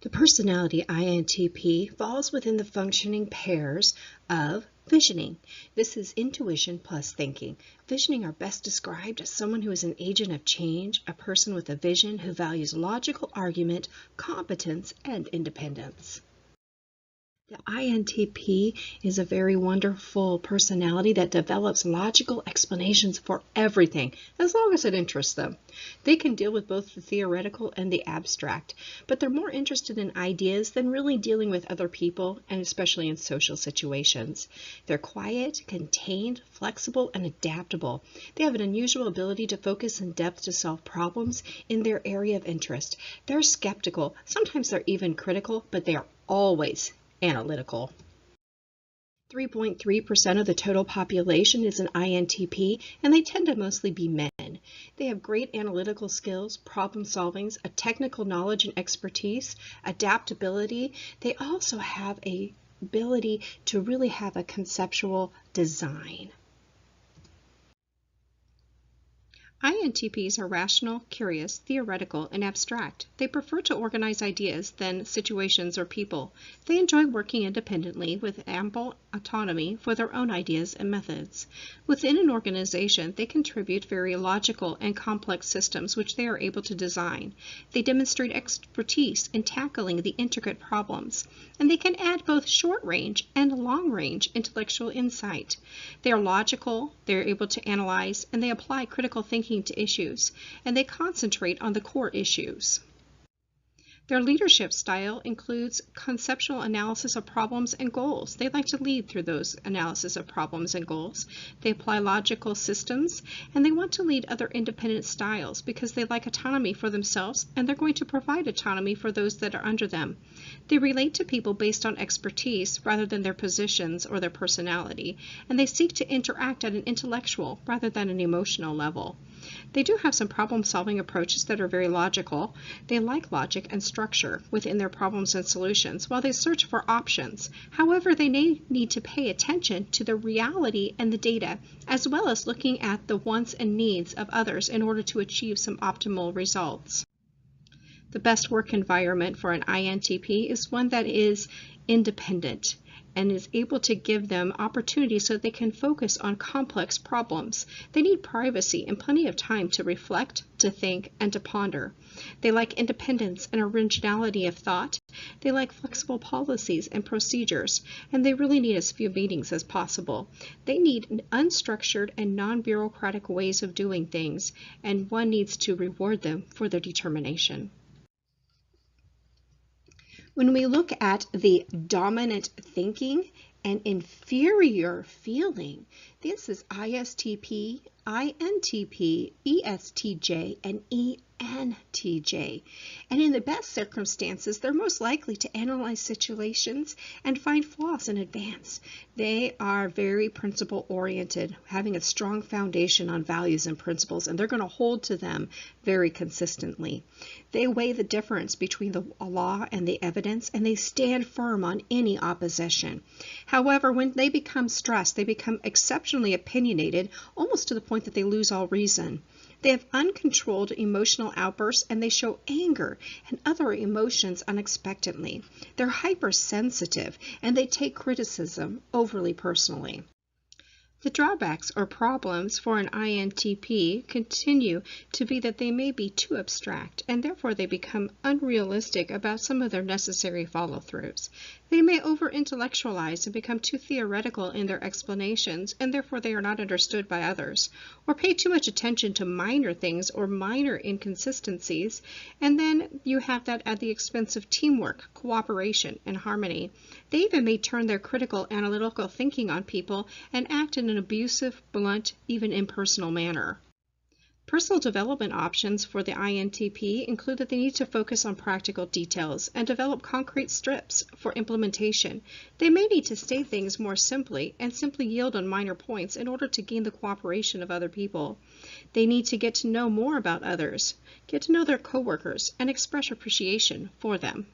The personality INTP falls within the functioning pairs of visioning. This is intuition plus thinking. Visioning are best described as someone who is an agent of change, a person with a vision who values logical argument, competence, and independence. The INTP is a very wonderful personality that develops logical explanations for everything, as long as it interests them. They can deal with both the theoretical and the abstract, but they're more interested in ideas than really dealing with other people, and especially in social situations. They're quiet, contained, flexible, and adaptable. They have an unusual ability to focus in depth to solve problems in their area of interest. They're skeptical, sometimes they're even critical, but they are always analytical. 3.3% of the total population is an INTP, and they tend to mostly be men. They have great analytical skills, problem solving, a technical knowledge and expertise, adaptability. They also have an ability to really have a conceptual design. INTPs are rational, curious, theoretical, and abstract. They prefer to organize ideas than situations or people. They enjoy working independently with ample autonomy for their own ideas and methods. Within an organization, they contribute very logical and complex systems which they are able to design. They demonstrate expertise in tackling the intricate problems, and they can add both short-range and long-range intellectual insight. They are logical, they are able to analyze, and they apply critical thinking to issues, and they concentrate on the core issues. Their leadership style includes conceptual analysis of problems and goals. They like to lead through those analysis of problems and goals. They apply logical systems, and they want to lead other independent styles because they like autonomy for themselves, and they're going to provide autonomy for those that are under them. They relate to people based on expertise rather than their positions or their personality, and they seek to interact at an intellectual rather than an emotional level. They do have some problem-solving approaches that are very logical. They like logic and structure within their problems and solutions while they search for options. However, they need to pay attention to the reality and the data, as well as looking at the wants and needs of others in order to achieve some optimal results. The best work environment for an INTP is one that is independent and is able to give them opportunities so they can focus on complex problems. They need privacy and plenty of time to reflect, to think, and to ponder. They like independence and originality of thought. They like flexible policies and procedures, and they really need as few meetings as possible. They need unstructured and non-bureaucratic ways of doing things, and one needs to reward them for their determination. When we look at the dominant thinking and inferior feeling, this is ISTP, INTP, ESTJ, and ENTJ. And in the best circumstances, they're most likely to analyze situations and find flaws in advance. They are very principle-oriented, having a strong foundation on values and principles, and they're going to hold to them very consistently. They weigh the difference between the law and the evidence, and they stand firm on any opposition. However, when they become stressed, they become exceptionally opinionated, almost to the point that they lose all reason. They have uncontrolled emotional outbursts, and they show anger and other emotions unexpectedly. They're hypersensitive, and they take criticism overly personally. The drawbacks or problems for an INTP continue to be that they may be too abstract, and therefore they become unrealistic about some of their necessary follow-throughs. They may over-intellectualize and become too theoretical in their explanations, and therefore they are not understood by others, or pay too much attention to minor things or minor inconsistencies, and then you have that at the expense of teamwork, cooperation, and harmony. They even may turn their critical, analytical thinking on people and act in an abusive, blunt, even impersonal manner. Personal development options for the INTP include that they need to focus on practical details and develop concrete steps for implementation. They may need to state things more simply and simply yield on minor points in order to gain the cooperation of other people. They need to get to know more about others, get to know their coworkers, and express appreciation for them.